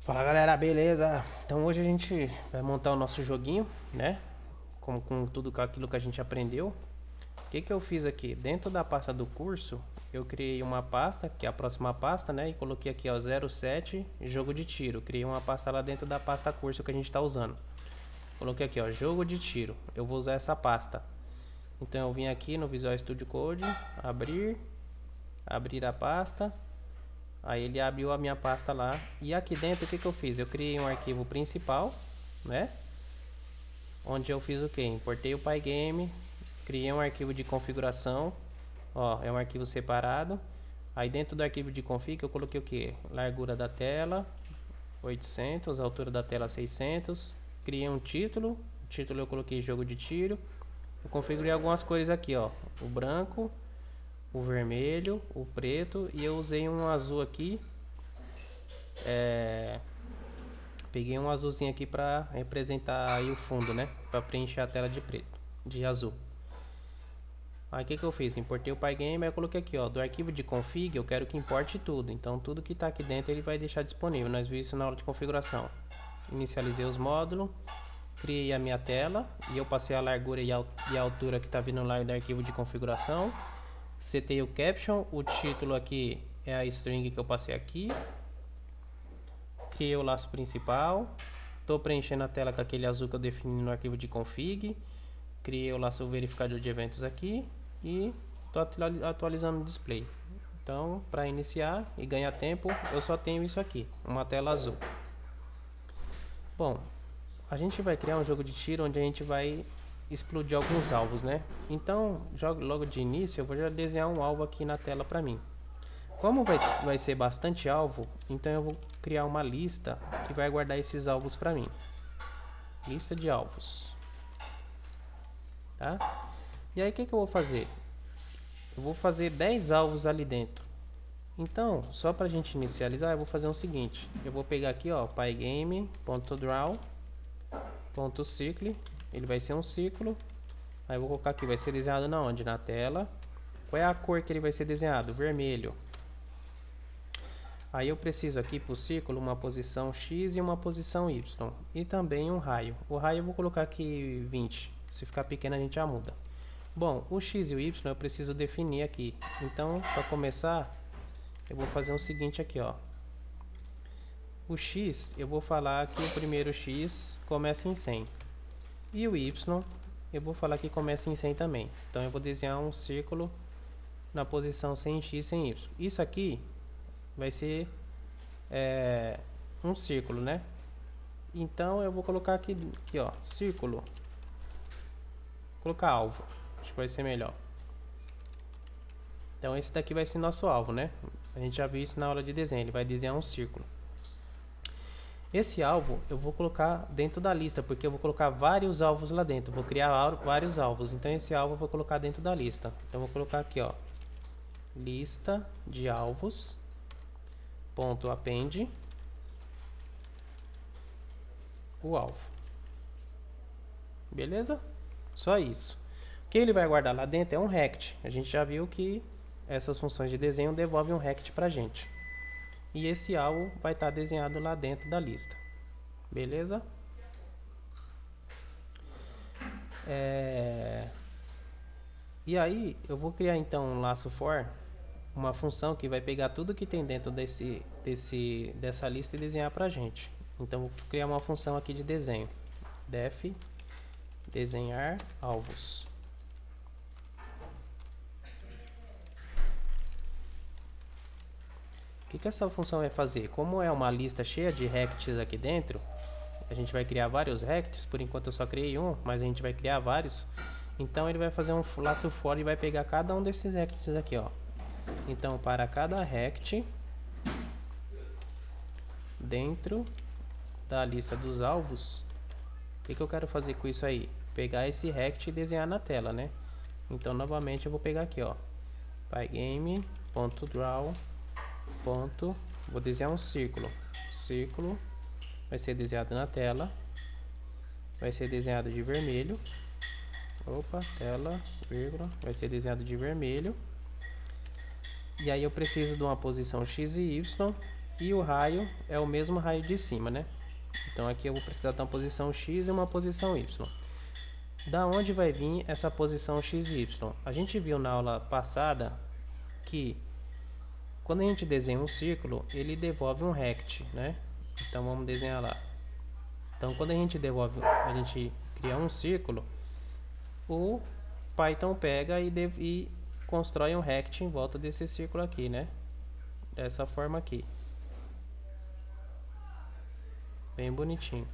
Fala galera, beleza? Então hoje a gente vai montar o nosso joguinho, né? Com tudo aquilo que a gente aprendeu. O que eu fiz aqui? Dentro da pasta do curso, eu criei uma pasta, que é a próxima pasta, né? E coloquei aqui, ó, 07 jogo de tiro. Criei uma pasta lá dentro da pasta curso que a gente está usando. Coloquei aqui, ó, jogo de tiro. Eu vou usar essa pasta. Então eu vim aqui no Visual Studio Code, abrir a pasta. Aí ele abriu a minha pasta lá. E aqui dentro o que eu fiz? Eu criei um arquivo principal, né? Onde eu fiz o que? Importei o Pygame, criei um arquivo de configuração. Ó, é um arquivo separado. Aí dentro do arquivo de config eu coloquei o que? Largura da tela 800, altura da tela 600. Criei um título. O título eu coloquei jogo de tiro. Eu configurei algumas cores aqui, ó. O branco, o vermelho, o preto e eu usei um azul aqui. Peguei um azulzinho aqui para representar aí o fundo, né? Para preencher a tela de preto, de azul. Aí o que eu fiz? Importei o Pygame, aí eu coloquei aqui, ó, do arquivo de config, eu quero que importe tudo. Então tudo que está aqui dentro ele vai deixar disponível. Nós vimos isso na aula de configuração. Inicializei os módulos, criei a minha tela e eu passei a largura e a altura que está vindo lá do arquivo de configuração. Setei o caption, o título aqui é a string que eu passei aqui. Criei o laço principal. Estou preenchendo a tela com aquele azul que eu defini no arquivo de config. Criei o laço verificador de eventos aqui. E estou atualizando o display. Então, para iniciar e ganhar tempo, eu só tenho isso aqui, uma tela azul. Bom, a gente vai criar um jogo de tiro onde a gente vai explodir alguns alvos, né? Então, logo de início, eu vou já desenhar um alvo aqui na tela para mim. Como vai ser bastante alvo, então eu vou criar uma lista que vai guardar esses alvos para mim. Lista de alvos. Tá? E aí o que eu vou fazer? Eu vou fazer 10 alvos ali dentro. Então, só para a gente inicializar, eu vou fazer o seguinte. Eu vou pegar aqui, ó, pygame.draw.cycle. Ele vai ser um ciclo. Aí eu vou colocar aqui, vai ser desenhado na onde? Na tela. Qual é a cor que ele vai ser desenhado? Vermelho. Aí eu preciso aqui para o círculo uma posição X e uma posição Y. E também um raio. O raio eu vou colocar aqui 20. Se ficar pequeno a gente já muda. Bom, o X e o Y eu preciso definir aqui. Então, para começar, eu vou fazer o seguinte aqui, ó. O X, eu vou falar que o primeiro X começa em 100. E o Y, eu vou falar que começa em 100 também. Então, eu vou desenhar um círculo na posição 100x, 100y. Isso aqui vai ser um círculo, né? Então eu vou colocar aqui ó, círculo. Vou colocar alvo. Acho que vai ser melhor. Então esse daqui vai ser nosso alvo, né? A gente já viu isso na aula de desenho. Ele vai desenhar um círculo. Esse alvo eu vou colocar dentro da lista, porque eu vou colocar vários alvos lá dentro. Vou criar vários alvos. Então esse alvo eu vou colocar dentro da lista. Então eu vou colocar aqui, ó, lista de alvos. Ponto append o alvo. Beleza? Só isso. O que ele vai guardar lá dentro é um rect. A gente já viu que essas funções de desenho devolvem um rect pra gente. E esse alvo vai estar desenhado lá dentro da lista. Beleza? E aí eu vou criar então um laço for, uma função que vai pegar tudo que tem dentro dessa lista e desenhar pra gente. Então vou criar uma função aqui de desenho. Def desenhar alvos. O que essa função vai fazer? Como é uma lista cheia de rects aqui dentro, a gente vai criar vários rects. Por enquanto eu só criei um, mas a gente vai criar vários. Então ele vai fazer um laço for e vai pegar cada um desses rects aqui, ó. Então para cada rect dentro da lista dos alvos, o que eu quero fazer com isso aí? Pegar esse rect e desenhar na tela, né? Então novamente eu vou pegar aqui, ó, pygame.draw. Vou desenhar um círculo. Círculo vai ser desenhado na tela. Vai ser desenhado de vermelho. Opa, tela, vírgula. Vai ser desenhado de vermelho. E aí eu preciso de uma posição X e Y. E o raio é o mesmo raio de cima, né? Então aqui eu vou precisar de uma posição X e uma posição Y. Da onde vai vir essa posição X e Y? A gente viu na aula passada que quando a gente desenha um círculo, ele devolve um rect, né? Então vamos desenhar lá. Então quando a gente cria um círculo, o Python pega e constrói um rect em volta desse círculo aqui, né? Dessa forma aqui. Bem bonitinho.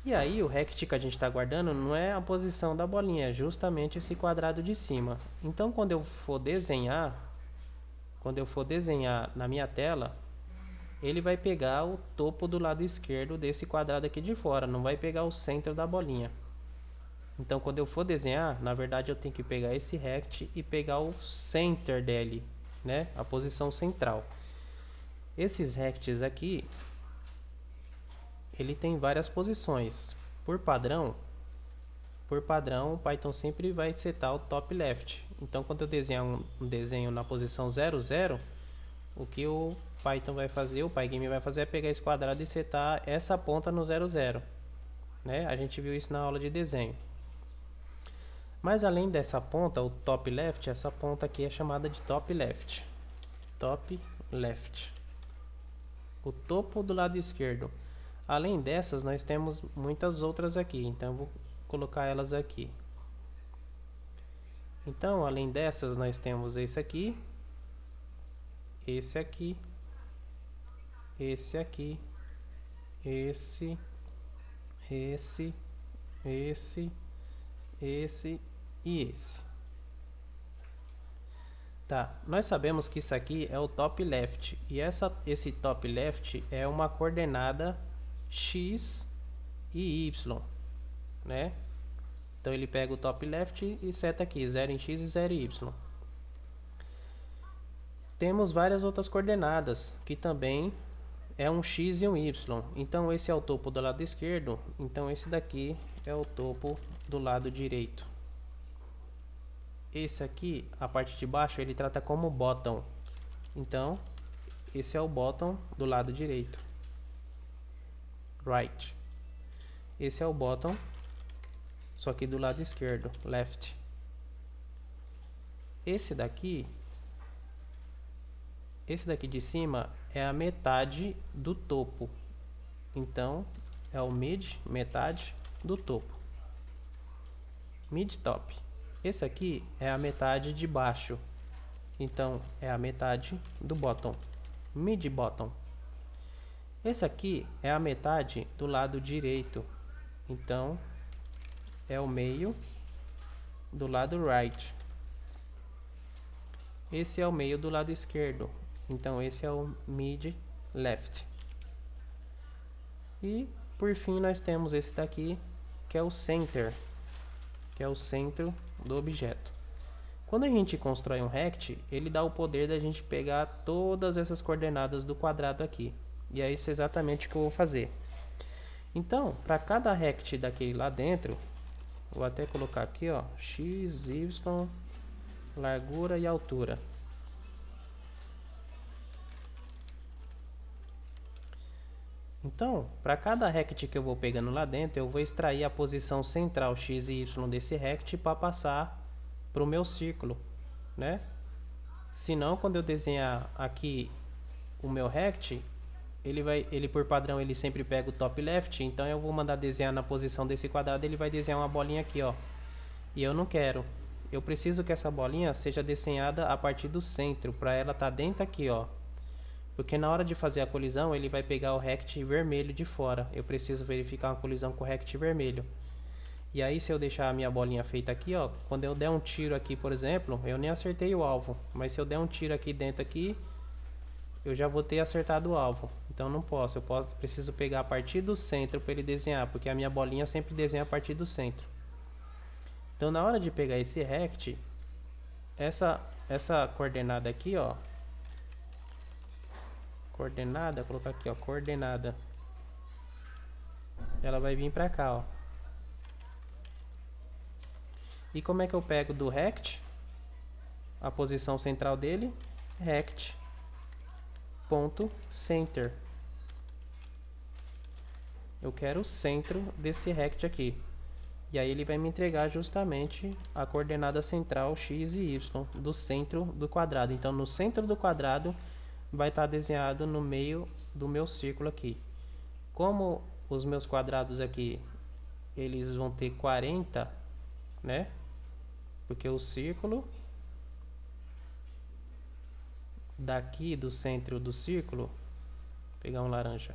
E aí o rect que a gente está guardando não é a posição da bolinha, é justamente esse quadrado de cima. Então quando eu for desenhar na minha tela, ele vai pegar o topo do lado esquerdo desse quadrado aqui de fora, não vai pegar o centro da bolinha. Então quando eu for desenhar, na verdade eu tenho que pegar esse rect e pegar o center dele, né? A posição central. Esses rects aqui, ele tem várias posições. Por padrão, o Python sempre vai setar o top left. Então quando eu desenhar um desenho na posição 0, 0, o que o Python vai fazer, o Pygame vai fazer é pegar esse quadrado e setar essa ponta no 0, 0. Né? A gente viu isso na aula de desenho. Mas além dessa ponta, o top left, essa ponta aqui é chamada de top left. Top left. O topo do lado esquerdo. Além dessas, nós temos muitas outras aqui. Então eu vou colocar elas aqui. Então, além dessas, nós temos esse aqui, esse aqui, esse aqui, esse, esse e esse. Tá, nós sabemos que isso aqui é o top left e esse top left é uma coordenada x e y, né? Então ele pega o top left e seta aqui 0 em x e 0 em y. Temos várias outras coordenadas que também é um x e um y. Então esse é o topo do lado esquerdo, então esse daqui é o topo do lado direito. Esse aqui, a parte de baixo, ele trata como bottom. Então, esse é o bottom do lado direito. Right. Esse é o bottom, só que do lado esquerdo. Left. Esse daqui de cima é a metade do topo. Então, é o mid, metade do topo. Mid top. Esse aqui é a metade de baixo. Então, é a metade do bottom. Mid bottom. Esse aqui é a metade do lado direito. Então, é o meio do lado right. Esse é o meio do lado esquerdo. Então, esse é o mid left. E, por fim, nós temos esse daqui, que é o center, que é o centro do objeto. Quando a gente constrói um rect, ele dá o poder da gente pegar todas essas coordenadas do quadrado aqui. E é isso exatamente que eu vou fazer. Então, para cada rect daquele lá dentro, vou até colocar aqui, ó, x, y, largura e altura. Então, para cada rect que eu vou pegando lá dentro, eu vou extrair a posição central x e y desse rect para passar para o meu círculo, né? Senão, quando eu desenhar aqui o meu rect, ele por padrão ele sempre pega o top left, então eu vou mandar desenhar na posição desse quadrado, ele vai desenhar uma bolinha aqui, ó. E eu não quero. Eu preciso que essa bolinha seja desenhada a partir do centro, para ela estar dentro aqui, ó. Porque na hora de fazer a colisão, ele vai pegar o rect vermelho de fora. Eu preciso verificar uma colisão com o rect vermelho. E aí, se eu deixar a minha bolinha feita aqui, ó, quando eu der um tiro aqui, por exemplo, eu nem acertei o alvo. Mas se eu der um tiro aqui dentro aqui, eu já vou ter acertado o alvo. Então não posso. Preciso pegar a partir do centro para ele desenhar, porque a minha bolinha sempre desenha a partir do centro. Então na hora de pegar esse rect, essa coordenada aqui, ó, coordenada, vou colocar aqui, ó, coordenada, ela vai vir para cá, ó. E como é que eu pego do rect a posição central dele? Rect ponto center. Eu quero o centro desse rect aqui. E aí ele vai me entregar justamente a coordenada central x e y do centro do quadrado. Então no centro do quadrado vai estar desenhado no meio do meu círculo aqui. Como os meus quadrados aqui eles vão ter 40, né? Porque o círculo daqui do centro do círculo, vou pegar um laranja,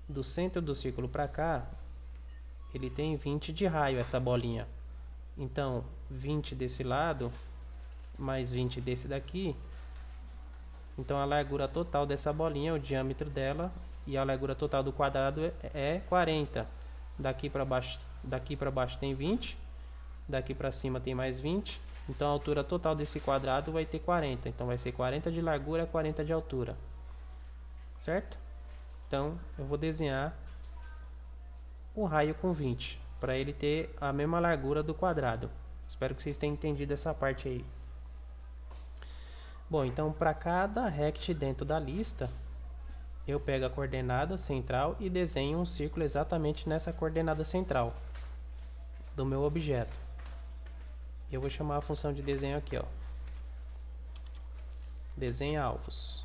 do centro do círculo para cá, ele tem 20 de raio essa bolinha. Então 20 desse lado mais 20 desse daqui. Então a largura total dessa bolinha, o diâmetro dela, e a largura total do quadrado é 40. Daqui para baixo tem 20, daqui para cima tem mais 20. Então a altura total desse quadrado vai ter 40. Então vai ser 40 de largura, 40 de altura. Certo? Então eu vou desenhar o raio com 20, para ele ter a mesma largura do quadrado. Espero que vocês tenham entendido essa parte aí. Bom, então para cada rect dentro da lista, eu pego a coordenada central e desenho um círculo exatamente nessa coordenada central do meu objeto. Eu vou chamar a função de desenho aqui, ó. Desenha alvos.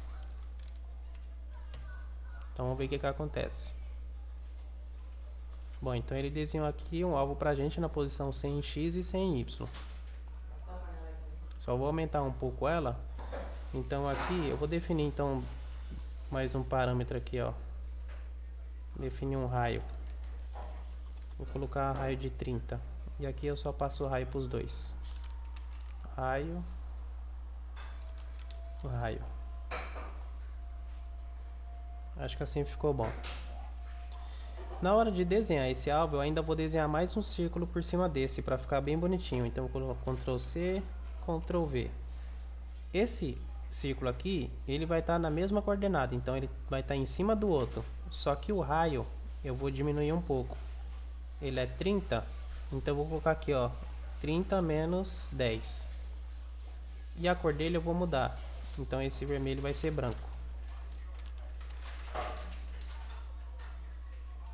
Então vamos ver o que acontece. Bom, então ele desenhou aqui um alvo pra gente na posição 100 em x e 100 em y. Só vou aumentar um pouco ela. Então aqui eu vou definir então mais um parâmetro aqui, ó. Definir um raio. Vou colocar raio de 30. E aqui eu só passo o raio para os dois. Raio. Raio. Acho que assim ficou bom. Na hora de desenhar esse alvo, eu ainda vou desenhar mais um círculo por cima desse, para ficar bem bonitinho. Então eu vou colocar Ctrl C, Ctrl V. Esse círculo aqui, ele vai estar na mesma coordenada, então ele vai estar em cima do outro. Só que o raio, eu vou diminuir um pouco. Ele é 30, então eu vou colocar aqui, ó, 30 menos 10. E a cor dele eu vou mudar. Então esse vermelho vai ser branco.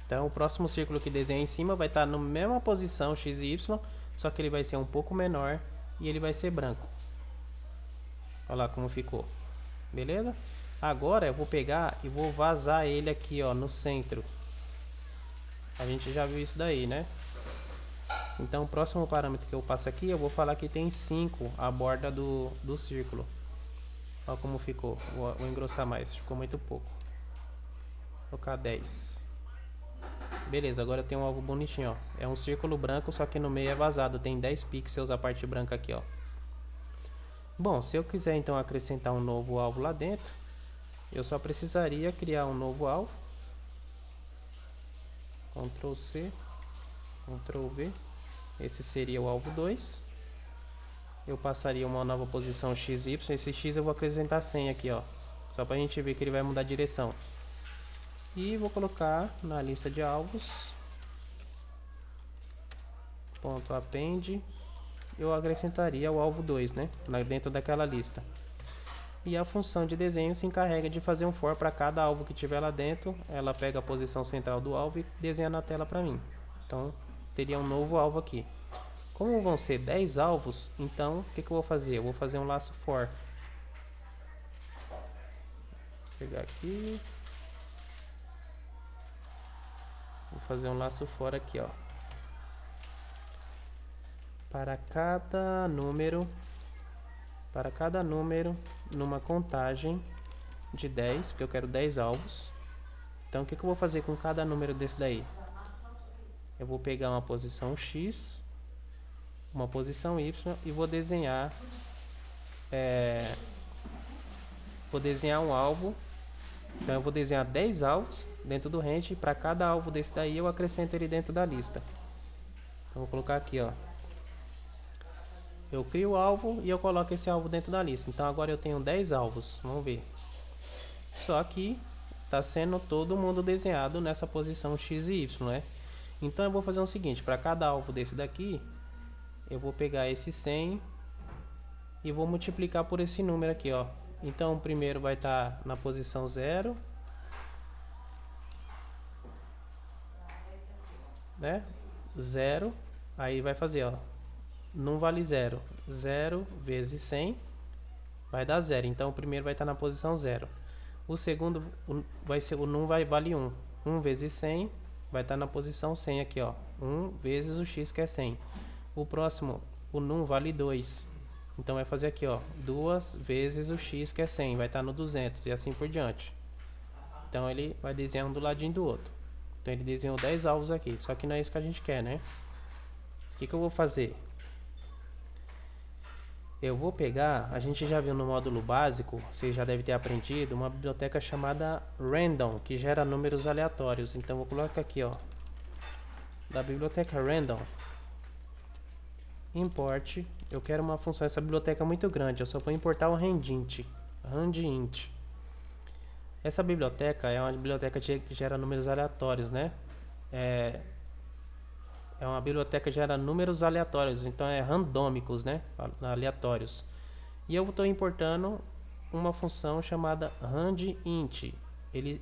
Então o próximo círculo que desenha em cima vai estar na mesma posição x e y, só que ele vai ser um pouco menor e ele vai ser branco. Olha lá como ficou. Beleza? Agora eu vou pegar e vou vazar ele aqui, ó, no centro. A gente já viu isso daí, né? Então o próximo parâmetro que eu passo aqui, eu vou falar que tem 5 a borda do círculo. Olha como ficou. Vou engrossar mais, ficou muito pouco. Vou colocar 10. Beleza, agora eu tenho um alvo bonitinho, ó. É um círculo branco, só que no meio é vazado. Tem 10 pixels a parte branca aqui, ó. Bom, se eu quiser então acrescentar um novo alvo lá dentro, eu só precisaria criar um novo alvo. Ctrl C, Ctrl V. Esse seria o alvo 2. Eu passaria uma nova posição XY. Esse X eu vou acrescentar 100 aqui, ó. Só pra gente ver que ele vai mudar a direção. E vou colocar na lista de alvos. Ponto append. Eu acrescentaria o alvo 2, né? Dentro daquela lista. E a função de desenho se encarrega de fazer um for para cada alvo que tiver lá dentro. Ela pega a posição central do alvo e desenha na tela para mim. Então teria um novo alvo aqui. Como vão ser 10 alvos, então o que eu vou fazer? Eu vou fazer um laço for. Vou pegar aqui. Vou fazer um laço for aqui, ó. Para cada número, numa contagem de 10, porque eu quero 10 alvos. Então o que eu vou fazer com cada número desse daí? Eu vou pegar uma posição X, uma posição Y e vou desenhar um alvo. Então eu vou desenhar 10 alvos dentro do range e para cada alvo desse daí eu acrescento ele dentro da lista. Então vou colocar aqui, ó. Eu crio o alvo e eu coloco esse alvo dentro da lista. Então agora eu tenho 10 alvos. Vamos ver. Só que está sendo todo mundo desenhado nessa posição X e Y, né? Então eu vou fazer o seguinte, para cada alvo desse daqui, eu vou pegar esse 100 e vou multiplicar por esse número aqui, ó. Então o primeiro vai estar na posição 0, né? 0, aí vai fazer, ó, num vale 0. 0 vezes 100 vai dar 0. Então o primeiro vai estar na posição 0. O segundo vai ser o num vale 1. 1 vezes 100 vai estar na posição 100 aqui, ó. 1 vezes o x que é 100. O próximo, o num vale 2. Então vai fazer aqui, ó, 2 vezes o x que é 100, vai estar no 200 e assim por diante. Então ele vai desenhar um do ladinho do outro. Então ele desenhou 10 alvos aqui, só que não é isso que a gente quer, né? O que eu vou fazer? Eu vou pegar, a gente já viu no módulo básico, você já deve ter aprendido, uma biblioteca chamada Random, que gera números aleatórios. Então vou colocar aqui, ó, da biblioteca Random, import. Eu quero uma função, essa biblioteca é muito grande, eu só vou importar o randint. Essa biblioteca é uma biblioteca que gera números aleatórios, né? É uma biblioteca que gera números aleatórios, então é randômicos, né? Aleatórios. E eu estou importando uma função chamada randint. Ele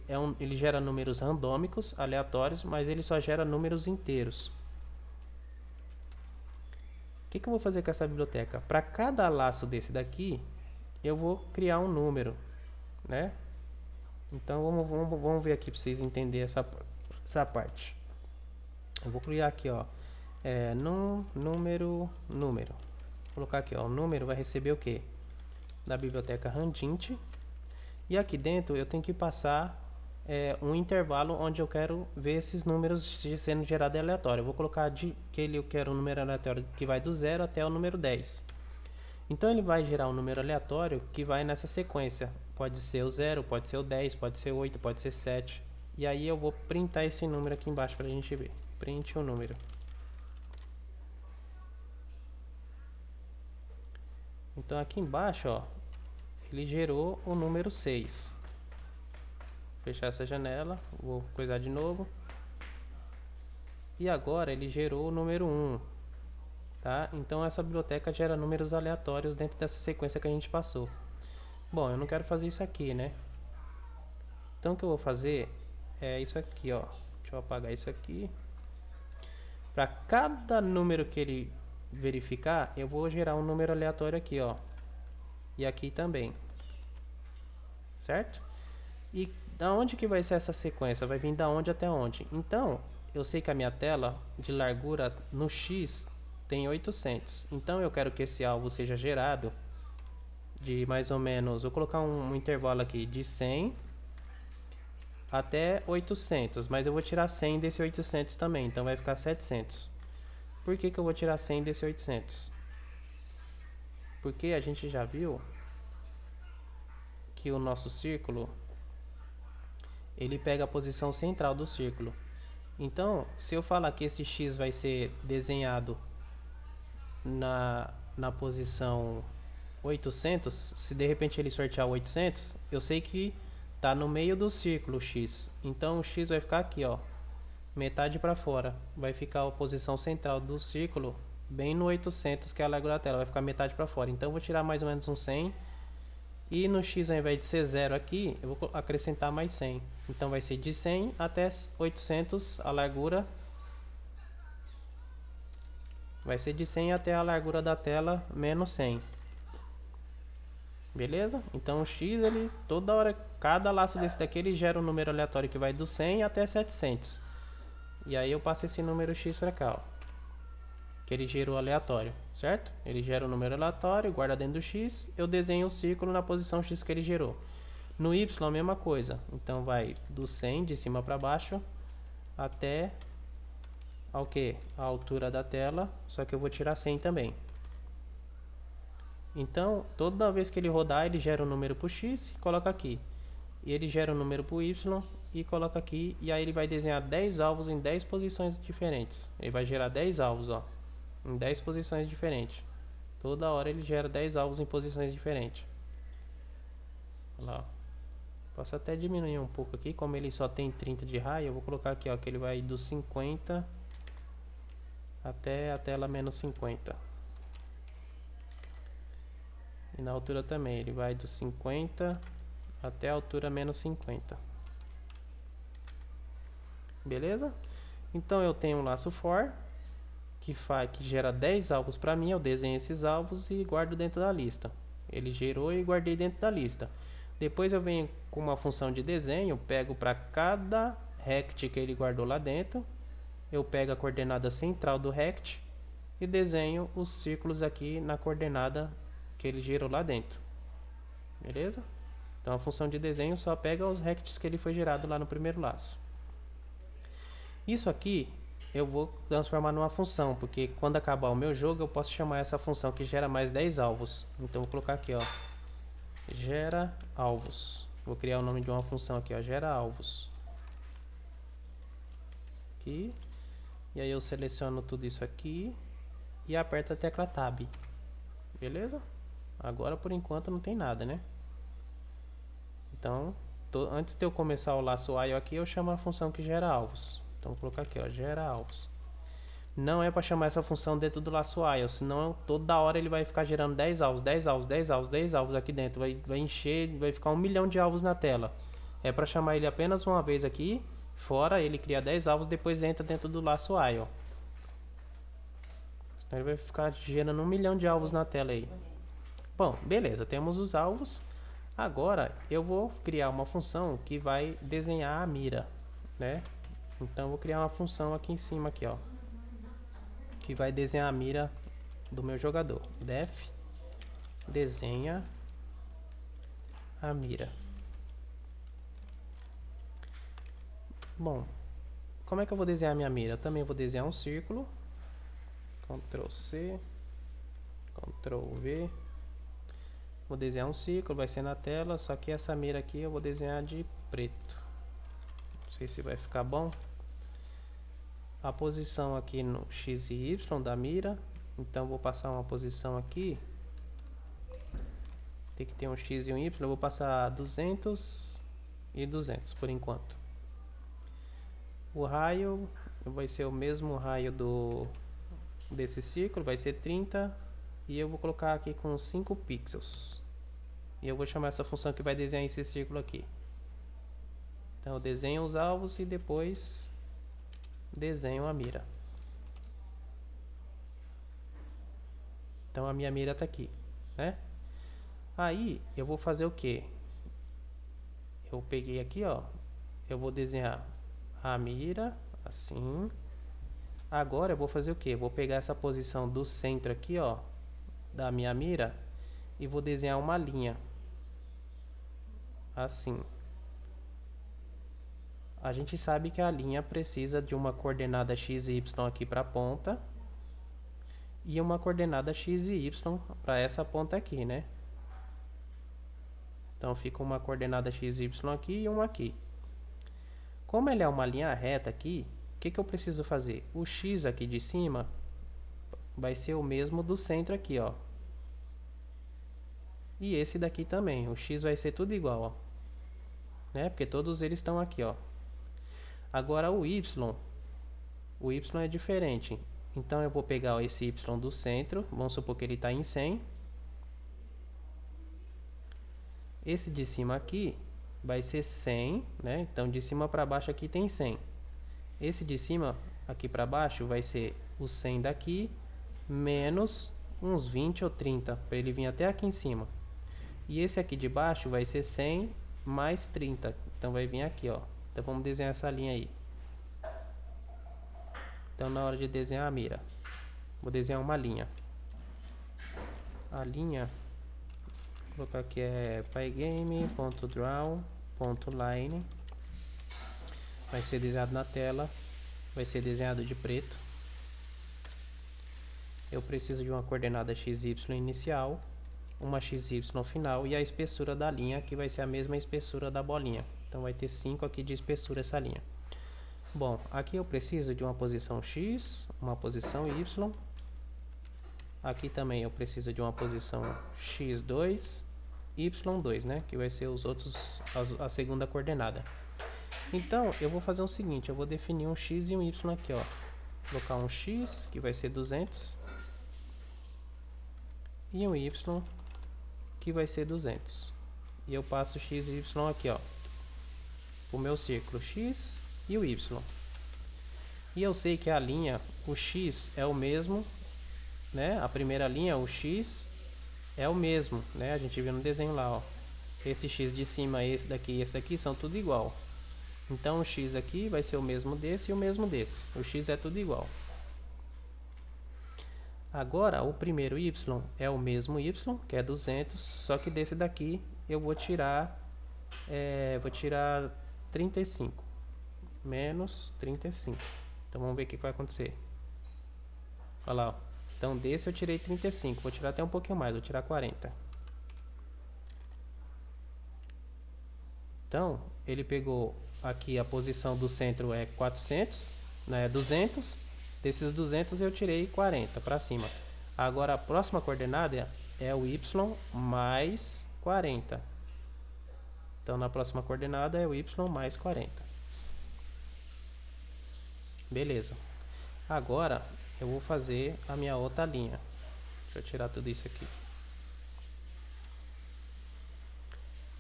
gera números randômicos, aleatórios, mas ele só gera números inteiros. O que eu vou fazer com essa biblioteca? Para cada laço desse daqui, eu vou criar um número, né? Então vamos ver aqui para vocês entenderem essa parte. Eu vou criar aqui, ó, número. Vou colocar aqui, ó, o número vai receber o quê? Da biblioteca randint. E aqui dentro eu tenho que passar um intervalo onde eu quero ver esses números sendo gerados aleatório. Eu vou colocar eu quero um número aleatório que vai do 0 até o número 10. Então ele vai gerar um número aleatório que vai nessa sequência. Pode ser o 0, pode ser o 10, pode ser o 8, pode ser 7. E aí eu vou printar esse número aqui embaixo para a gente ver. Print o número. Então aqui embaixo, ó, ele gerou o número 6. Vou fechar essa janela, vou coisar de novo. E agora ele gerou o número 1. Tá? Então essa biblioteca gera números aleatórios dentro dessa sequência que a gente passou. Bom, eu não quero fazer isso aqui, né? Então o que eu vou fazer é isso aqui, ó. Deixa eu apagar isso aqui. Para cada número que ele verificar, eu vou gerar um número aleatório aqui, ó. E aqui também. Certo? E da onde que vai ser essa sequência? Vai vir da onde até onde? Então, eu sei que a minha tela de largura no X tem 800. Então eu quero que esse alvo seja gerado de mais ou menos, vou colocar um intervalo aqui de 100 até 800, mas eu vou tirar 100 desse 800 também, então vai ficar 700. Por que eu vou tirar 100 desse 800? Porque a gente já viu que o nosso círculo ele pega a posição central do círculo. Então, se eu falar que esse X vai ser desenhado na posição 800, se de repente ele sortear o 800, eu sei que está no meio do círculo X. Então o X vai ficar aqui, ó, metade para fora. Vai ficar a posição central do círculo bem no 800, que é a largura da tela. Vai ficar metade para fora. Então eu vou tirar mais ou menos um 100. E no X, ao invés de ser 0 aqui, eu vou acrescentar mais 100. Então vai ser de 100 até 800 a largura. Vai ser de 100 até a largura da tela menos 100. Beleza? Então o X, ele toda hora, cada laço desse daqui, ele gera um número aleatório que vai do 100 até 700. E aí eu passo esse número X para cá, ó, que ele gerou aleatório, certo? Ele gera um número aleatório, guarda dentro do X, eu desenho o círculo na posição X que ele gerou. No Y a mesma coisa, então vai do 100 de cima para baixo até ao que? A altura da tela, só que eu vou tirar 100 também. Então, toda vez que ele rodar, ele gera um número para o X e coloca aqui. E ele gera um número para o Y e coloca aqui. E aí ele vai desenhar 10 alvos em 10 posições diferentes. Ele vai gerar 10 alvos, ó, em 10 posições diferentes. Toda hora ele gera 10 alvos em posições diferentes. Olha lá, ó. Posso até diminuir um pouco aqui, como ele só tem 30 de raio, eu vou colocar aqui, ó, que ele vai do 50 até a tela menos 50. E na altura também, ele vai do 50 até a altura menos 50. Beleza? Então eu tenho um laço for que gera 10 alvos para mim. Eu desenho esses alvos e guardo dentro da lista. Ele gerou e guardei dentro da lista. Depois eu venho com uma função de desenho, pego para cada rect que ele guardou lá dentro, eu pego a coordenada central do rect e desenho os círculos aqui na coordenada que ele gerou lá dentro. Beleza? Então a função de desenho só pega os rects que ele foi gerado lá no primeiro laço. Isso aqui eu vou transformar numa função, porque quando acabar o meu jogo eu posso chamar essa função que gera mais 10 alvos. Então vou colocar aqui, ó, gera alvos. Vou criar o nome de uma função aqui, ó, gera alvos. Aqui. E aí eu seleciono tudo isso aqui e aperto a tecla Tab. Beleza? Agora por enquanto não tem nada, né? Então, antes de eu começar o laço while aqui, eu chamo a função que gera alvos. Então vou colocar aqui, ó, gera alvos. Não é para chamar essa função dentro do laço while, senão toda hora ele vai ficar gerando 10 alvos, 10 alvos, 10 alvos, 10 alvos aqui dentro. Vai encher, vai ficar 1 milhão de alvos na tela. É para chamar ele apenas uma vez aqui, fora, ele cria 10 alvos, depois entra dentro do laço while. Então ele vai ficar gerando 1 milhão de alvos na tela aí. Bom, beleza, temos os alvos. Agora eu vou criar uma função que vai desenhar a mira, né? Então eu vou criar uma função aqui em cima aqui, ó, que vai desenhar a mira do meu jogador. Def desenha a mira. Bom, como é que eu vou desenhar a minha mira? Eu também vou desenhar um círculo. Ctrl C, Ctrl V. Vou desenhar um círculo, vai ser na tela, só que essa mira aqui eu vou desenhar de preto. Não sei se vai ficar bom. A posição aqui no X e Y da mira. Então vou passar uma posição aqui. Tem que ter um X e um Y. Eu vou passar 200 e 200 por enquanto. O raio vai ser o mesmo raio desse círculo, vai ser 30. E eu vou colocar aqui com 5 pixels. E eu vou chamar essa função que vai desenhar esse círculo aqui. Então eu desenho os alvos e depois desenho a mira. Então a minha mira está aqui, né? Aí eu vou fazer o que? Eu peguei aqui, ó, eu vou desenhar a mira assim. Agora eu vou fazer o que? Vou pegar essa posição do centro aqui, ó, da minha mira e vou desenhar uma linha assim. A gente sabe que a linha precisa de uma coordenada x e y aqui para a ponta e uma coordenada x e y para essa ponta aqui, né? Então fica uma coordenada x e y aqui e uma aqui. Como ele é uma linha reta aqui, o que eu preciso fazer? O x aqui de cima vai ser o mesmo do centro aqui, ó. E esse daqui também, o x vai ser tudo igual, ó, né? Porque todos eles estão aqui, ó. Agora o y é diferente. Então eu vou pegar esse y do centro, vamos supor que ele está em 100. Esse de cima aqui vai ser 100, né? Então de cima para baixo aqui tem 100. Esse de cima aqui para baixo vai ser o 100 daqui menos uns 20 ou 30, para ele vir até aqui em cima. E esse aqui de baixo vai ser 100 mais 30, então vai vir aqui, ó. Então vamos desenhar essa linha aí. Então na hora de desenhar a mira, vou desenhar uma linha. A linha, vou colocar aqui é pygame.draw.line. Vai ser desenhado na tela, vai ser desenhado de preto. Eu preciso de uma coordenada XY inicial, uma XY final e a espessura da linha, que vai ser a mesma espessura da bolinha. Então vai ter 5 aqui de espessura essa linha. Bom, aqui eu preciso de uma posição X, uma posição Y. Aqui também eu preciso de uma posição X2, Y2, né? Que vai ser os outros, a segunda coordenada. Então, eu vou fazer o seguinte, eu vou definir um X e um Y aqui, ó. Vou colocar um X, que vai ser 200. E um Y, que vai ser 200. E eu passo x e y aqui, ó, o meu círculo x e o y. E eu sei que a linha, o x é o mesmo, né? A primeira linha, o x é o mesmo, né? A gente viu no desenho lá, ó. Esse x de cima, esse daqui e esse daqui são tudo igual. Então o x aqui vai ser o mesmo desse e o mesmo desse. O x é tudo igual. Agora o primeiro y é o mesmo y, que é 200, só que desse daqui eu vou tirar 35 menos 35. Então vamos ver o que vai acontecer. Olha lá, ó. Então desse eu tirei 35, vou tirar até um pouquinho mais, vou tirar 40. Então ele pegou aqui a posição do centro é 400, né, 200. Desses 200 eu tirei 40 para cima. Agora a próxima coordenada é o y mais 40. Então na próxima coordenada é o y mais 40. Beleza. Agora eu vou fazer a minha outra linha. Deixa eu tirar tudo isso aqui.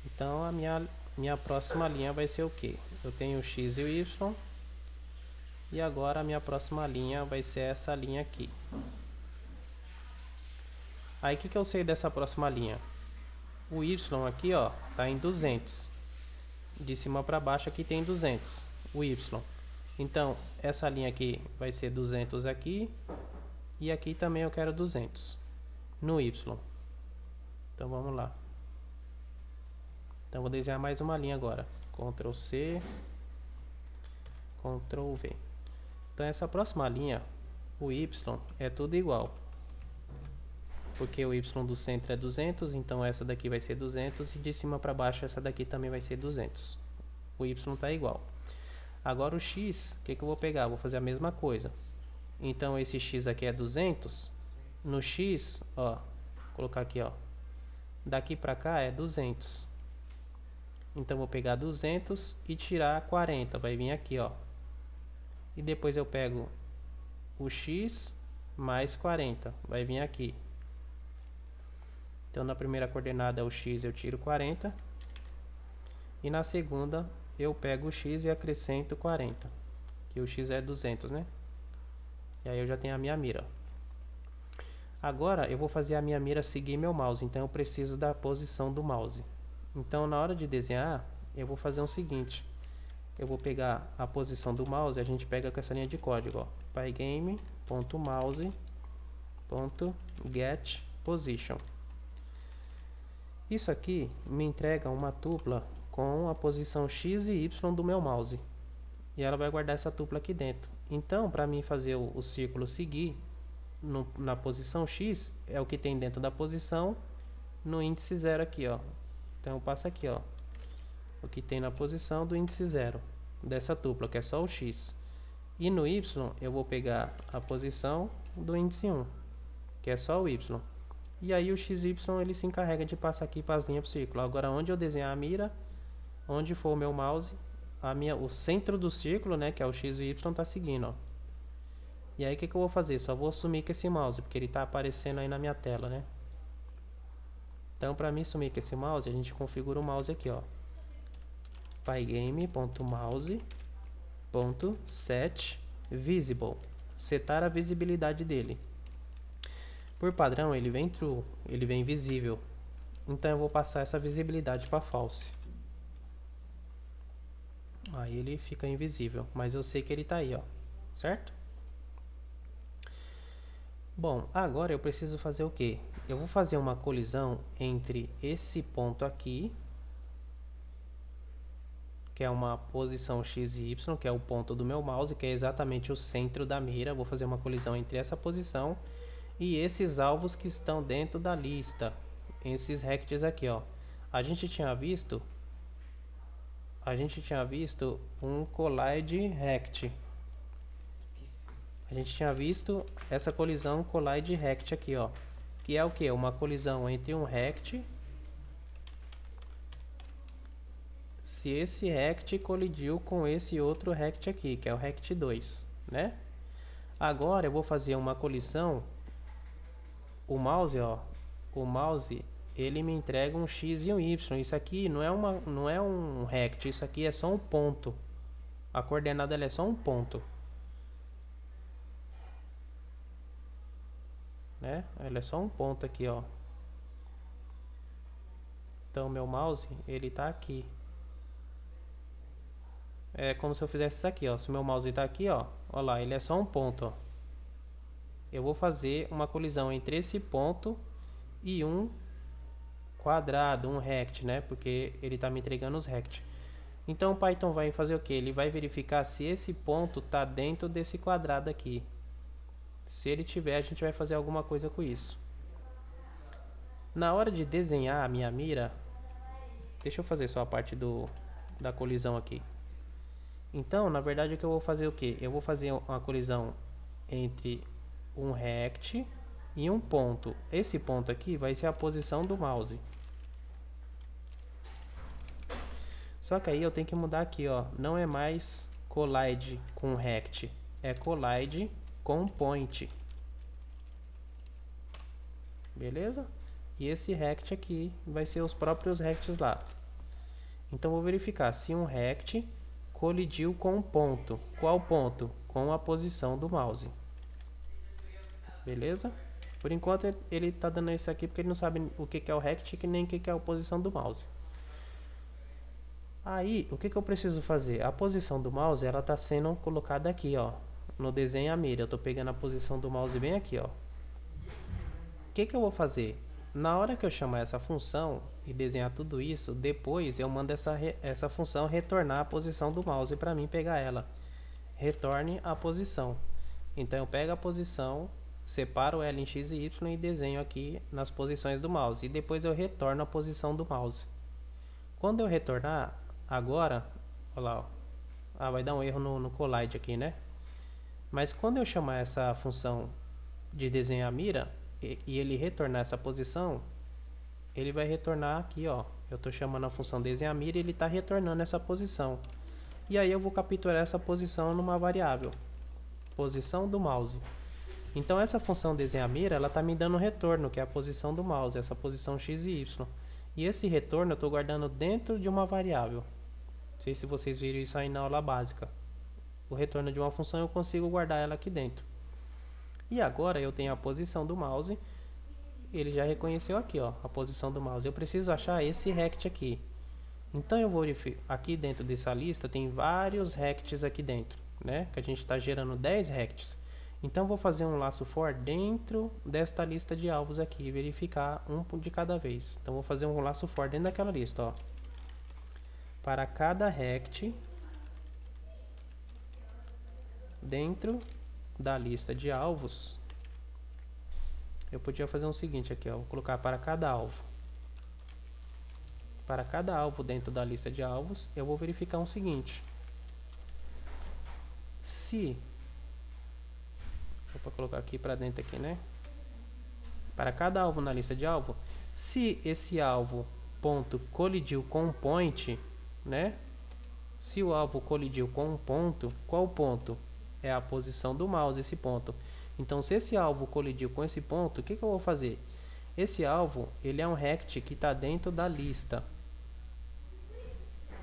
Então a minha próxima linha vai ser o que? Eu tenho o x e o y. E agora a minha próxima linha vai ser essa linha aqui. Aí o que eu sei dessa próxima linha? O y aqui, ó, tá em 200. De cima para baixo aqui tem 200. O y. Então essa linha aqui vai ser 200 aqui. E aqui também eu quero 200. No y. Então vamos lá. Então vou desenhar mais uma linha agora. Ctrl C. Ctrl V. Então essa próxima linha, o y é tudo igual. Porque o y do centro é 200, então essa daqui vai ser 200 e de cima para baixo essa daqui também vai ser 200. O y está igual. Agora o x, o que eu vou pegar? Vou fazer a mesma coisa. Então esse x aqui é 200. No x, ó, vou colocar aqui, ó. Daqui para cá é 200. Então vou pegar 200 e tirar 40, vai vir aqui, ó. E depois eu pego o x mais 40, vai vir aqui. Então na primeira coordenada é o x, eu tiro 40. E na segunda eu pego o x e acrescento 40. Que o x é 200, né? E aí eu já tenho a minha mira. Agora eu vou fazer a minha mira seguir meu mouse, então eu preciso da posição do mouse. Então na hora de desenhar, eu vou fazer o seguinte. Eu vou pegar a posição do mouse, a gente pega com essa linha de código, ó. pygame.mouse.getPosition. Isso aqui me entrega uma tupla com a posição x e y do meu mouse. E ela vai guardar essa tupla aqui dentro. Então, para mim fazer o círculo seguir na posição x, é o que tem dentro da posição no índice 0 aqui, ó. Então eu passo aqui, ó. O que tem na posição do índice 0 dessa tupla, que é só o x. E no y, eu vou pegar a posição do índice 1, que é só o y. E aí o xy ele se encarrega de passar aqui para as linhas do círculo. Agora onde eu desenhar a mira, onde for o meu mouse, o centro do círculo, né, que é o x e o y, está seguindo, ó. E aí o que eu vou fazer? Só vou sumir com esse mouse, porque ele está aparecendo aí na minha tela, né? Então para mim sumir com esse mouse, a gente configura o mouse aqui, ó. pygame.mouse.setVisible. Setar a visibilidade dele. Por padrão ele vem true, ele vem visível. Então eu vou passar essa visibilidade para false. Aí ele fica invisível, mas eu sei que ele está aí, ó. Certo? Bom, agora eu preciso fazer o quê? Eu vou fazer uma colisão entre esse ponto aqui, que é uma posição x e y, que é o ponto do meu mouse, que é exatamente o centro da mira. Vou fazer uma colisão entre essa posição e esses alvos que estão dentro da lista, esses rects aqui, ó. A gente tinha visto um collide rect. A gente tinha visto essa colisão collide rect aqui, ó, que é o que? Uma colisão entre um rect, se esse rect colidiu com esse outro rect aqui, que é o rect 2, né? Agora eu vou fazer uma colisão, o mouse, ó, o mouse ele me entrega um X e um Y. Isso aqui não é um rect, isso aqui é só um ponto. A coordenada ela é só um ponto, né? Ela é só um ponto aqui, ó. Então meu mouse, ele tá aqui. É como se eu fizesse isso aqui, ó. Se meu mouse tá aqui, ó, ó lá, ele é só um ponto, ó. Eu vou fazer uma colisão entre esse ponto e um quadrado, um rect, né? Porque ele tá me entregando os rect. Então o Python vai fazer o que? Ele vai verificar se esse ponto tá dentro desse quadrado aqui. Se ele tiver, a gente vai fazer alguma coisa com isso. Na hora de desenhar a minha mira, deixa eu fazer só a parte da colisão aqui. Então, na verdade, o que eu vou fazer é o que? Eu vou fazer uma colisão entre um rect e um ponto. Esse ponto aqui vai ser a posição do mouse. Só que aí eu tenho que mudar aqui, ó. Não é mais collide com rect, é collide com point. Beleza? E esse rect aqui vai ser os próprios rects lá. Então vou verificar se um rect colidiu com um ponto. Qual ponto? Com a posição do mouse. Beleza? Por enquanto ele está dando isso aqui porque ele não sabe o que é o rect e nem o que é a posição do mouse. Aí, o que eu preciso fazer? A posição do mouse ela está sendo colocada aqui, ó, no desenho a mira. Eu estou pegando a posição do mouse bem aqui, ó. O que eu vou fazer? Na hora que eu chamar essa função e desenhar tudo isso, depois eu mando essa função retornar a posição do mouse para mim pegar ela. Retorne a posição. Então eu pego a posição, separo ela em x e y e desenho aqui nas posições do mouse. E depois eu retorno a posição do mouse. Quando eu retornar, agora, olha lá, ó. Ah, vai dar um erro no collide aqui, né? Mas quando eu chamar essa função de desenhar a mira e ele retornar essa posição, ele vai retornar aqui, ó. Eu estou chamando a função desenhar mira e ele está retornando essa posição. E aí eu vou capturar essa posição numa variável, posição do mouse. Então essa função desenhar mira, ela está me dando um retorno, que é a posição do mouse, essa posição x e y. E esse retorno eu estou guardando dentro de uma variável. Não sei se vocês viram isso aí na aula básica. O retorno de uma função eu consigo guardar ela aqui dentro. E agora eu tenho a posição do mouse. Ele já reconheceu aqui, ó, a posição do mouse. Eu preciso achar esse rect aqui. Então eu vou verificar, aqui dentro dessa lista tem vários rects aqui dentro, né? Que a gente está gerando 10 rects. Então eu vou fazer um laço for dentro desta lista de alvos aqui e verificar um de cada vez. Então vou fazer um laço for dentro daquela lista, ó. Para cada rect dentro da lista de alvos, eu podia fazer o seguinte aqui, ó, vou colocar para cada alvo. Para cada alvo dentro da lista de alvos, eu vou verificar o seguinte. Se... Vou colocar aqui para dentro aqui, né? Para cada alvo na lista de alvo, se esse alvo ponto colidiu com um point, né? Se o alvo colidiu com um ponto, qual ponto? É a posição do mouse, esse ponto. Então, se esse alvo colidiu com esse ponto, o que eu vou fazer? Esse alvo, ele é um rect que está dentro da lista.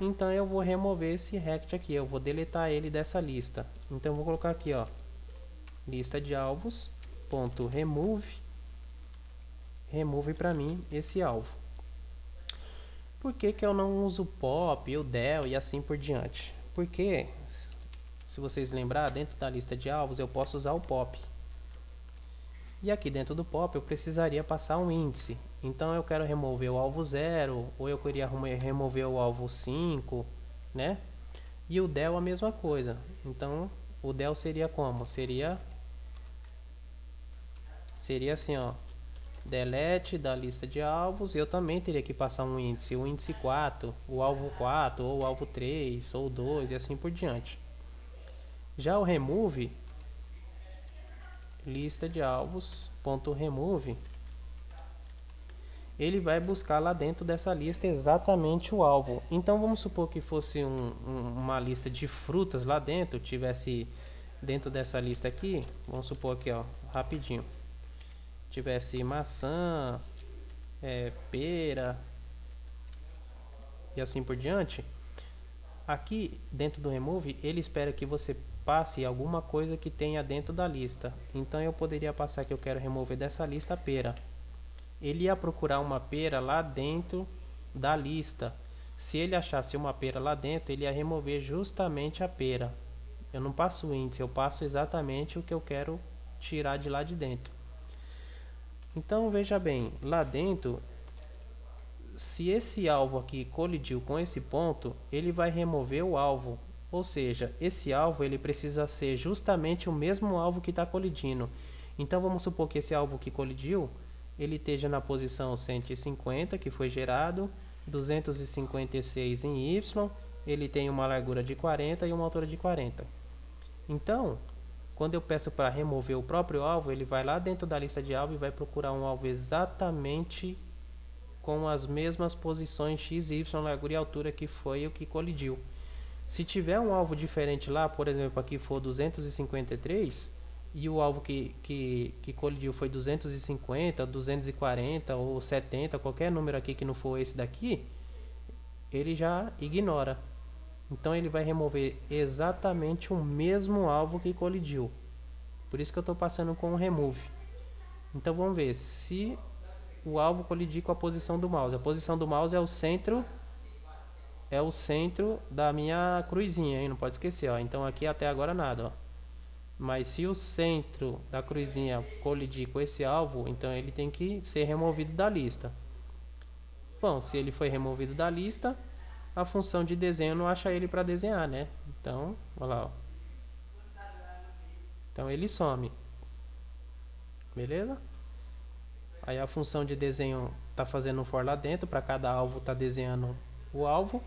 Então, eu vou remover esse rect aqui, eu vou deletar ele dessa lista. Então, eu vou colocar aqui, ó, lista de alvos, ponto remove, remove para mim esse alvo. Por que eu não uso pop, o del e assim por diante? Porque, se vocês lembrar, dentro da lista de alvos eu posso usar o pop. E aqui dentro do pop eu precisaria passar um índice. Então eu quero remover o alvo 0, ou eu queria remover o alvo 5, né? E o del a mesma coisa. Então o del seria como? Seria assim, ó. Delete da lista de alvos. Eu também teria que passar um índice. O índice 4, o alvo 4, ou o alvo 3, ou 2 e assim por diante. Já o remove, lista de alvos, ponto remove, ele vai buscar lá dentro dessa lista exatamente o alvo. Então vamos supor que fosse uma lista de frutas lá dentro, tivesse dentro dessa lista aqui, vamos supor aqui, ó, rapidinho, tivesse maçã, pera e assim por diante. Aqui dentro do remove, ele espera que você passe alguma coisa que tenha dentro da lista. Então eu poderia passar que eu quero remover dessa lista a pera. Ele ia procurar uma pera lá dentro da lista. Se ele achasse uma pera lá dentro, ele ia remover justamente a pera. Eu não passo o índice, eu passo exatamente o que eu quero tirar de lá de dentro. Então veja bem, lá dentro, se esse alvo aqui colidiu com esse ponto, ele vai remover o alvo. Ou seja, esse alvo ele precisa ser justamente o mesmo alvo que está colidindo. Então vamos supor que esse alvo que colidiu, ele esteja na posição 150, que foi gerado, 256 em Y, ele tem uma largura de 40 e uma altura de 40. Então, quando eu peço para remover o próprio alvo, ele vai lá dentro da lista de alvo e vai procurar um alvo exatamente com as mesmas posições x, y, largura e altura que foi o que colidiu. Se tiver um alvo diferente lá, por exemplo, aqui for 253 e o alvo que colidiu foi 250, 240 ou 70, qualquer número aqui que não for esse daqui, ele já ignora. Então ele vai remover exatamente o mesmo alvo que colidiu. Por isso que eu estou passando com o remove. Então vamos ver se o alvo colidir com a posição do mouse. A posição do mouse é o centro da minha cruzinha, hein? Não pode esquecer, ó. Então aqui até agora nada, ó. Mas se o centro da cruzinha colidir com esse alvo, então ele tem que ser removido da lista. Bom, se ele foi removido da lista, a função de desenho não acha ele para desenhar, né? Então, olha lá, ó. Então ele some. Beleza? Aí a função de desenho está fazendo um for lá dentro, para cada alvo está desenhando o alvo.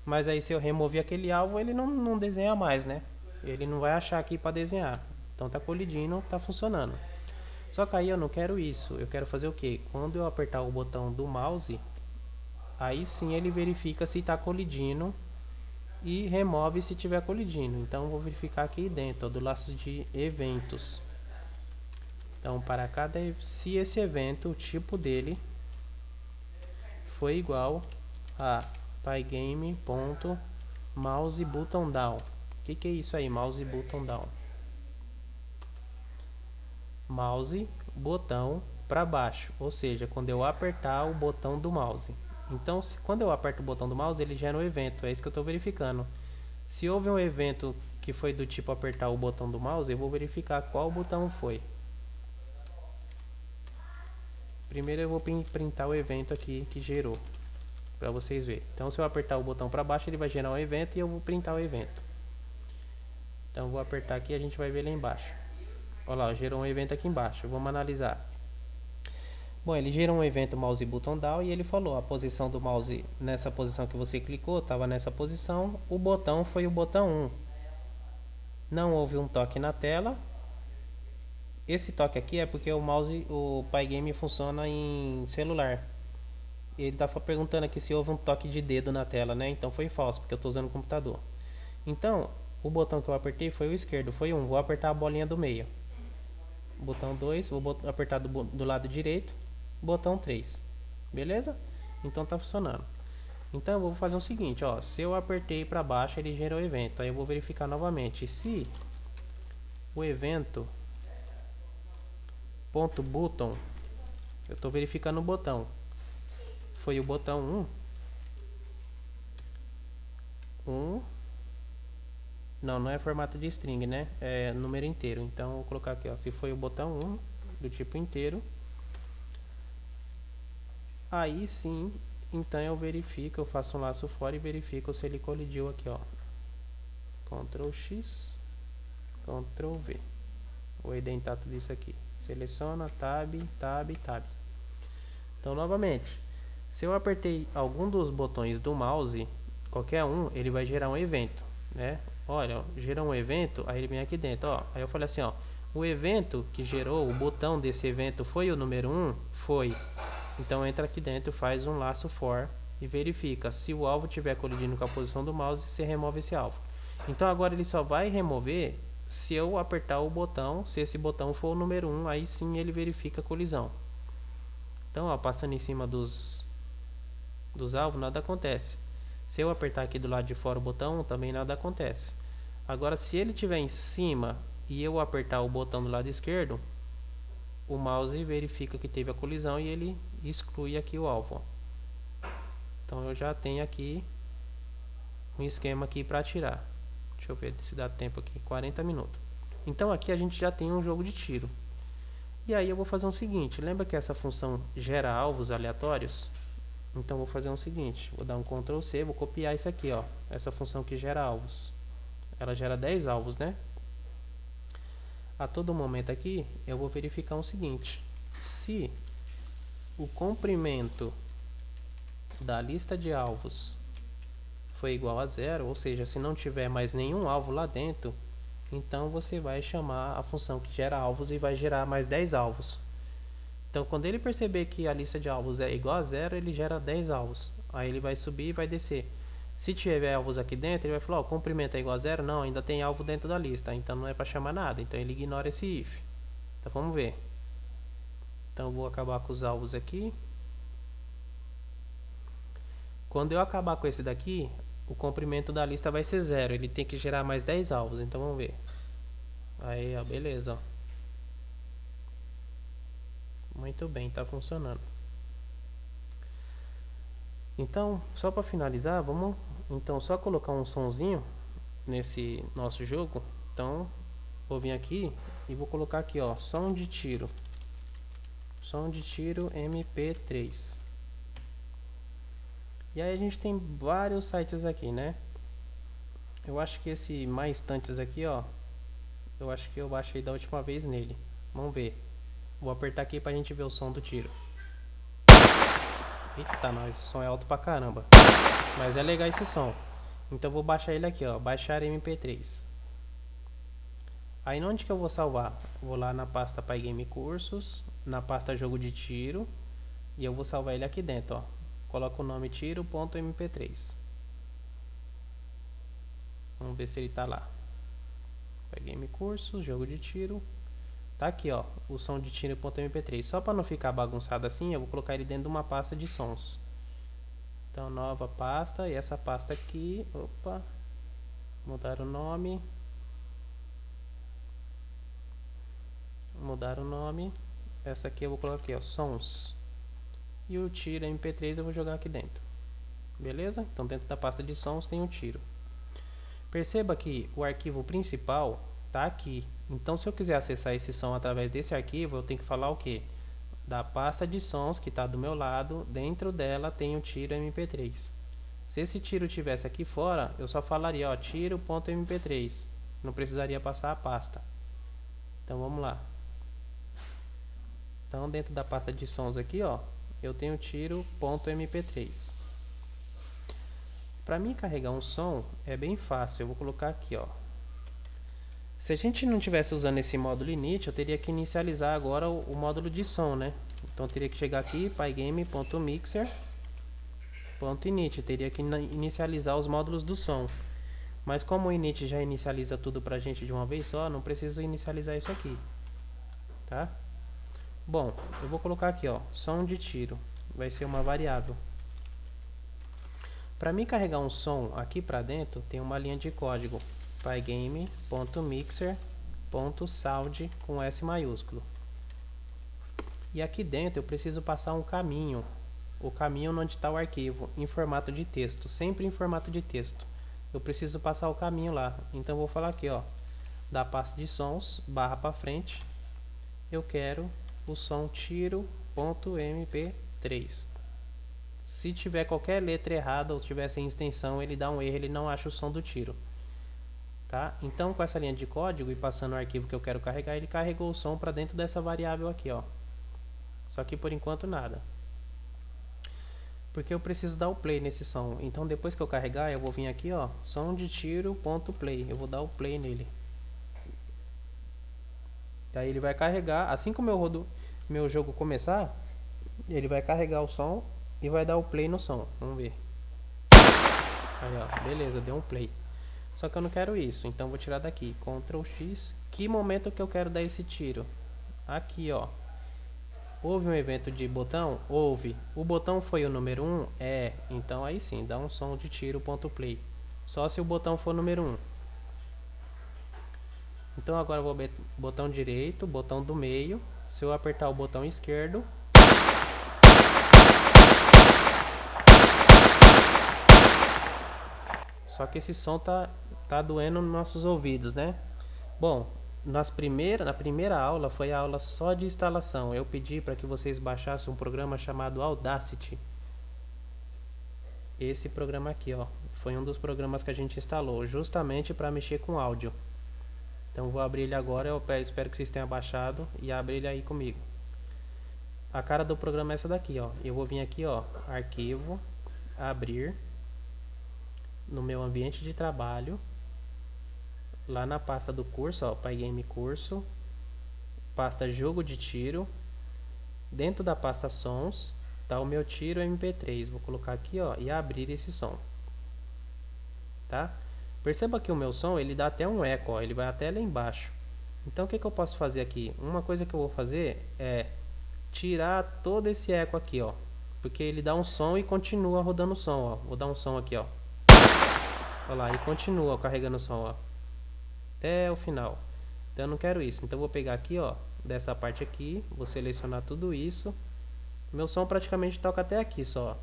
Mas aí se eu remover aquele alvo, ele não desenha mais, né? Ele não vai achar aqui para desenhar. Então está colidindo, está funcionando. Só que aí eu não quero isso. Eu quero fazer o quê? Quando eu apertar o botão do mouse, aí sim ele verifica se está colidindo e remove se estiver colidindo. Então eu vou verificar aqui dentro, ó, do laço de eventos. Então, para cada, se esse evento, o tipo dele foi igual a pygame.mouse_button_down. O que é isso aí, mouse button down? Mouse, botão para baixo, ou seja, quando eu apertar o botão do mouse. Então, quando eu aperto o botão do mouse, ele gera um evento, é isso que eu estou verificando. Se houve um evento que foi do tipo apertar o botão do mouse, eu vou verificar qual botão foi. Primeiro eu vou printar o evento aqui que gerou, para vocês verem. Então se eu apertar o botão para baixo, ele vai gerar um evento e eu vou printar o evento. Então eu vou apertar aqui e a gente vai ver lá embaixo. Olha lá, gerou um evento aqui embaixo. Vamos analisar. Bom, ele gerou um evento mouse button down e ele falou a posição do mouse nessa posição que você clicou, estava nessa posição. O botão foi o botão 1. Não houve um toque na tela. Esse toque aqui é porque o mouse, o Pygame funciona em celular. Ele está perguntando aqui se houve um toque de dedo na tela, né? Então foi falso, porque eu estou usando o computador. Então, o botão que eu apertei foi o esquerdo, foi 1. Vou apertar a bolinha do meio. Botão 2, vou apertar do lado direito. Botão 3. Beleza? Então tá funcionando. Então eu vou fazer o seguinte, ó. Se eu apertei para baixo, ele gerou o evento. Aí eu vou verificar novamente. Se o evento .button, eu estou verificando o botão, foi o botão 1. Não é formato de string, né? É número inteiro. Então eu vou colocar aqui, ó. Se foi o botão 1 do tipo inteiro, aí sim, então eu verifico, eu faço um laço fora e verifico se ele colidiu aqui, ó. Ctrl X, Ctrl V. Vou identar tudo isso aqui. Seleciona, Tab, Tab, Tab. Então novamente, se eu apertei algum dos botões do mouse, qualquer um, ele vai gerar um evento, né? Olha, gerou um evento, aí ele vem aqui dentro, ó. Aí eu falei assim, ó, o evento que gerou, o botão desse evento foi o número 1? Foi. Então entra aqui dentro, faz um laço for e verifica. Se o alvo estiver colidindo com a posição do mouse, você remove esse alvo. Então agora ele só vai remover se eu apertar o botão, se esse botão for o número 1, aí sim ele verifica a colisão. Então, ó, passando em cima dos alvos, nada acontece. Se eu apertar aqui do lado de fora o botão, também nada acontece. Agora, se ele estiver em cima e eu apertar o botão do lado esquerdo, o mouse verifica que teve a colisão e ele exclui aqui o alvo. Então eu já tenho aqui um esquema aqui para atirar. Deixa eu ver se dá tempo aqui, 40 minutos. Então aqui a gente já tem um jogo de tiro. E aí eu vou fazer o seguinte, lembra que essa função gera alvos aleatórios? Então vou fazer o seguinte, vou dar um Ctrl C, vou copiar isso aqui, ó, essa função que gera alvos. Ela gera 10 alvos, né? A todo momento aqui eu vou verificar o seguinte, se o comprimento da lista de alvos foi igual a 0, ou seja, se não tiver mais nenhum alvo lá dentro, então você vai chamar a função que gera alvos e vai gerar mais 10 alvos. Então quando ele perceber que a lista de alvos é igual a 0, ele gera 10 alvos. Aí ele vai subir e vai descer. Se tiver alvos aqui dentro, ele vai falar, ó, o comprimento é igual a 0? Não, ainda tem alvo dentro da lista, então não é para chamar nada. Então ele ignora esse if. Então vamos ver. Então eu vou acabar com os alvos aqui. Quando eu acabar com esse daqui, o comprimento da lista vai ser 0. Ele tem que gerar mais 10 alvos. Então vamos ver. Aí, ó, beleza. Ó. Muito bem, tá funcionando. Então, só para finalizar, vamos então só colocar um sonzinho nesse nosso jogo. Então, vou vir aqui e vou colocar aqui, ó, som de tiro. Som de tiro MP3. E aí a gente tem vários sites aqui, né? Eu acho que esse Mais Instantes aqui, ó, eu acho que eu baixei da última vez nele. Vamos ver. Vou apertar aqui pra gente ver o som do tiro. Eita, nós, o som é alto pra caramba. Mas é legal esse som. Então vou baixar ele aqui, ó, baixar MP3. Aí onde que eu vou salvar? Vou lá na pasta Pygame Cursos, na pasta Jogo de Tiro, e eu vou salvar ele aqui dentro, ó. Coloco o nome tiro.mp3. Vamos ver se ele tá lá. Pygame Cursos, Jogo de Tiro. Tá aqui, ó, o som de tiro.mp3. Só para não ficar bagunçado assim, eu vou colocar ele dentro de uma pasta de sons. Então, nova pasta, e essa pasta aqui, opa, mudar o nome. Mudar o nome. Essa aqui eu vou colocar aqui, ó, sons. E o tiro mp3 eu vou jogar aqui dentro. Beleza? Então dentro da pasta de sons tem o tiro. Perceba que o arquivo principal tá aqui. Então se eu quiser acessar esse som através desse arquivo, eu tenho que falar o quê? Da pasta de sons que está do meu lado, dentro dela tem o tiro mp3. Se esse tiro tivesse aqui fora, eu só falaria, ó, tiro.mp3. Não precisaria passar a pasta. Então vamos lá. Então dentro da pasta de sons aqui, ó, eu tenho tiro.mp3. Para mim carregar um som é bem fácil, eu vou colocar aqui, ó. Se a gente não tivesse usando esse módulo init, eu teria que inicializar agora o módulo de som, né? Então eu teria que chegar aqui, pygame.mixer.init, teria que inicializar os módulos do som. Mas como o init já inicializa tudo pra gente de uma vez só, não preciso inicializar isso aqui, tá? Bom, eu vou colocar aqui, ó, som de tiro, vai ser uma variável. Para mim carregar um som aqui para dentro, tem uma linha de código, pygame.mixer.sound com S maiúsculo. E aqui dentro eu preciso passar um caminho, o caminho onde está o arquivo, em formato de texto, sempre em formato de texto. Eu preciso passar o caminho lá, então eu vou falar aqui, ó, da pasta de sons, barra para frente, eu quero o som tiro.mp3. Se tiver qualquer letra errada ou tiver sem extensão, ele dá um erro, ele não acha o som do tiro. Tá? Então, com essa linha de código e passando o arquivo que eu quero carregar, ele carregou o som para dentro dessa variável aqui, ó. Só que por enquanto nada. Porque eu preciso dar o play nesse som. Então, depois que eu carregar, eu vou vir aqui, ó, som de tiro.play. Eu vou dar o play nele. E aí ele vai carregar, assim que o meu jogo começar, ele vai carregar o som e vai dar o play no som. Vamos ver. Aí, ó, beleza, deu um play. Só que eu não quero isso, então vou tirar daqui, Ctrl X. Que momento que eu quero dar esse tiro? Aqui, ó. Houve um evento de botão? Houve. O botão foi o número 1? É. Então aí sim, dá um som de tiro.play. Só se o botão for o número 1. Então agora eu vou botão direito, botão do meio. Se eu apertar o botão esquerdo, só que esse som tá doendo nos nossos ouvidos, né? Bom, na primeira aula foi a aula só de instalação. Eu pedi para que vocês baixassem um programa chamado Audacity. Esse programa aqui, ó, foi um dos programas que a gente instalou, justamente para mexer com áudio. Então vou abrir ele agora, eu espero que vocês tenham baixado e abre ele aí comigo. A cara do programa é essa daqui, ó. Eu vou vir aqui, ó, arquivo, abrir, no meu ambiente de trabalho, lá na pasta do curso, ó, Pygame curso, pasta jogo de tiro, dentro da pasta sons, tá o meu tiro MP3. Vou colocar aqui, ó, e abrir esse som. Tá? Perceba que o meu som, ele dá até um eco, ó, ele vai até lá embaixo. Então o que eu posso fazer aqui? Uma coisa que eu vou fazer é tirar todo esse eco aqui, ó, porque ele dá um som e continua rodando o som, ó. Vou dar um som aqui, ó. Olha lá, e continua, ó, carregando o som, ó, até o final. Então eu não quero isso. Então eu vou pegar aqui, ó, dessa parte aqui, vou selecionar tudo isso. Meu som praticamente toca até aqui só.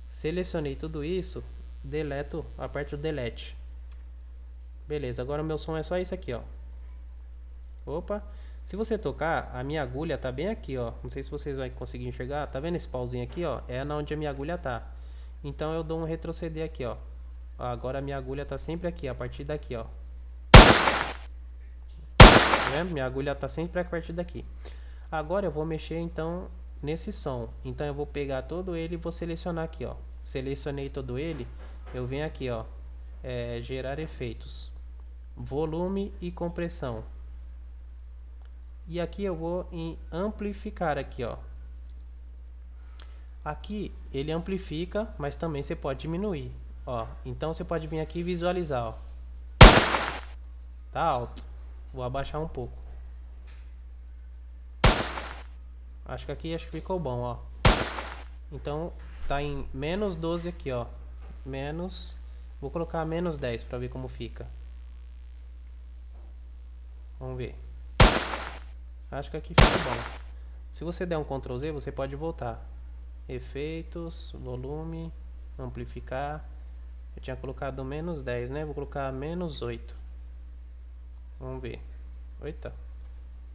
Selecionei tudo isso, deleto, aperto o delete. Beleza, agora o meu som é só isso aqui, ó. Opa, se você tocar, a minha agulha tá bem aqui, ó. Não sei se vocês vão conseguir enxergar. Tá vendo esse pauzinho aqui, ó? É onde a minha agulha tá. Então eu dou um retroceder aqui, ó. Agora a minha agulha tá sempre aqui, a partir daqui, ó. Tá vendo? Minha agulha tá sempre a partir daqui. Agora eu vou mexer então nesse som. Então eu vou pegar todo ele e vou selecionar aqui, ó. Selecionei todo ele, eu venho aqui, ó, gerar efeitos, volume e compressão. E aqui eu vou em amplificar aqui, ó. Aqui ele amplifica, mas também você pode diminuir, ó. Então você pode vir aqui e visualizar, ó. Tá alto. Vou abaixar um pouco. Acho que ficou bom, ó. Então tá em menos 12 aqui, ó. Vou colocar menos 10 para ver como fica. Vamos ver. Acho que aqui fica bom. Se você der um Ctrl Z, você pode voltar. Efeitos, volume, amplificar. Eu tinha colocado menos 10, né? Vou colocar menos 8. Vamos ver. Eita.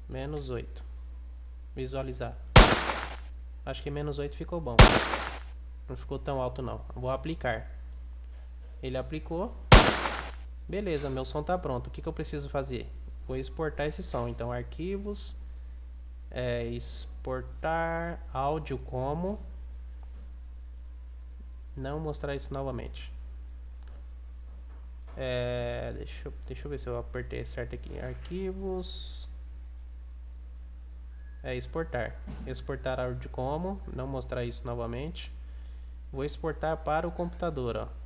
Menos 8. Visualizar. Acho que menos 8 ficou bom. Não ficou tão alto não. Vou aplicar. Ele aplicou. Beleza, meu som tá pronto. O que eu preciso fazer? Vou exportar esse som. Então, arquivos, exportar áudio como. Não mostrar isso novamente. Deixa eu ver se eu apertei certo aqui. Arquivos, exportar. Exportar áudio como. Não mostrar isso novamente. Vou exportar para o computador, ó.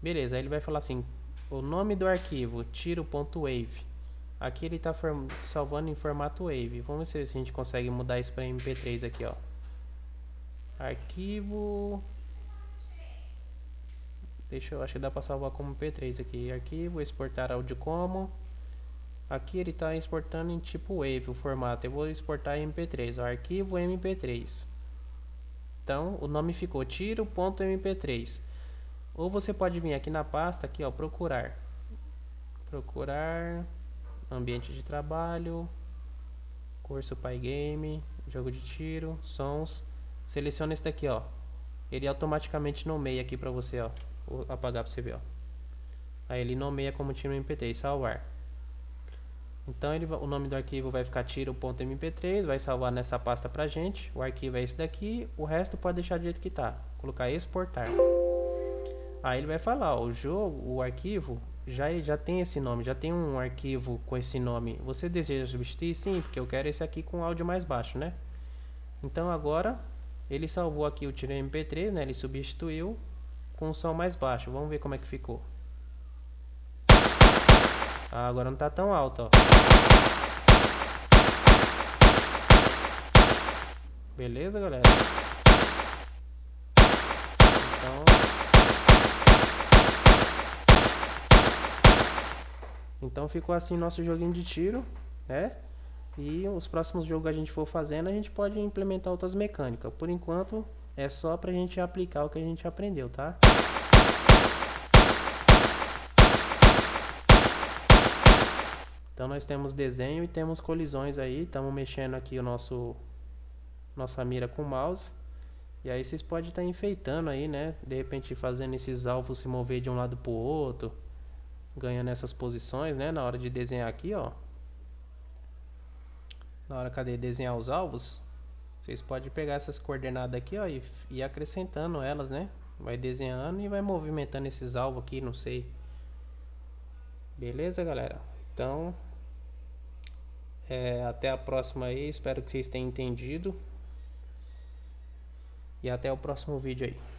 Beleza, aí ele vai falar assim, o nome do arquivo, tiro.wave. Aqui ele está salvando em formato wave. Vamos ver se a gente consegue mudar isso para MP3 aqui, ó. Arquivo. Acho que dá para salvar como MP3 aqui. Arquivo, exportar áudio como. Aqui ele está exportando em tipo wave o formato. Eu vou exportar em MP3, ó, arquivo MP3. Então o nome ficou tiro.mp3. Ou você pode vir aqui na pasta, aqui, ó, procurar, ambiente de trabalho, curso Pygame, jogo de tiro, sons. Seleciona esse daqui, ó. Ele automaticamente nomeia aqui pra você, ó. Vou apagar pra você ver, ó. Aí ele nomeia como tiro MP3, salvar. Então o nome do arquivo vai ficar tiro.mp3, vai salvar nessa pasta pra gente. O arquivo é esse daqui, o resto pode deixar do jeito que tá. Colocar exportar. Aí ele vai falar, ó, o arquivo já tem esse nome, já tem um arquivo com esse nome. Você deseja substituir? Sim, porque eu quero esse aqui com áudio mais baixo, né? Então agora ele salvou aqui o tiro MP3, né? Ele substituiu com um som mais baixo. Vamos ver como é que ficou. Agora não tá tão alto, ó. Beleza, galera? Então ficou assim nosso joguinho de tiro, né? E os próximos jogos que a gente for fazendo, a gente pode implementar outras mecânicas. Por enquanto, é só pra gente aplicar o que a gente aprendeu, tá? Então nós temos desenho e temos colisões aí. Estamos mexendo aqui o nossa mira com o mouse. E aí vocês podem estar enfeitando aí, né? De repente fazendo esses alvos se mover de um lado pro outro, ganhando essas posições, né? Na hora de desenhar aqui, ó. Na hora, cadê? Desenhar os alvos. Vocês podem pegar essas coordenadas aqui, ó, e ir acrescentando elas, né? Vai desenhando e vai movimentando esses alvos aqui, não sei. Beleza, galera? Então, até a próxima aí. Espero que vocês tenham entendido. E até o próximo vídeo aí.